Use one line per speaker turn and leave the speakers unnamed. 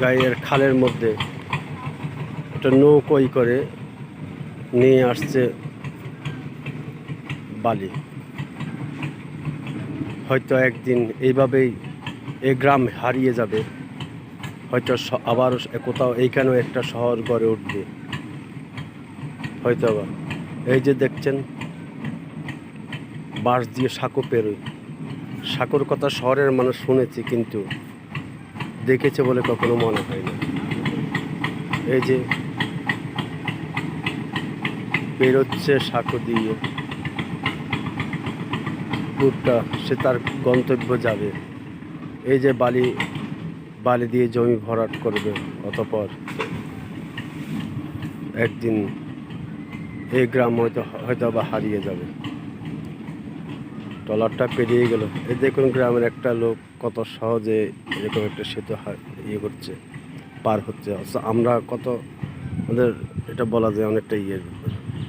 গায়ের খালের মধ্যে একটা নৌকোই করে নিয়ে আসছে বালি। হয়তো একদিন এইভাবেই এই গ্রাম হারিয়ে যাবে, হয়তো আবার কোথাও এইখানেও একটা শহর গড়ে উঠবে হয়তো। আবার এই যে দেখছেন বাঁশ দিয়ে সাঁকো পেরোয়, সাঁকোর কথা শহরের মানুষ শুনেছি কিন্তু দেখেছে বলে কখনো মনে হয় না। এই যে পেরোচ্ছে সাঁকো দিয়ে, পুরটা সে তার গন্তব্য যাবে। এই যে বালি বালি দিয়ে জমি ভরাট করবে, অতঃপর একদিন এই গ্রাম হয়তো আবার হারিয়ে যাবে। ট্রলারটা পেরিয়ে গেল। এই দেখুন গ্রামের একটা লোক কত সহজে এরকম একটা সেতু ইয়ে করছে, পার হচ্ছে। আমরা কত, আমাদের এটা বলা যায় অনেকটা ইয়ে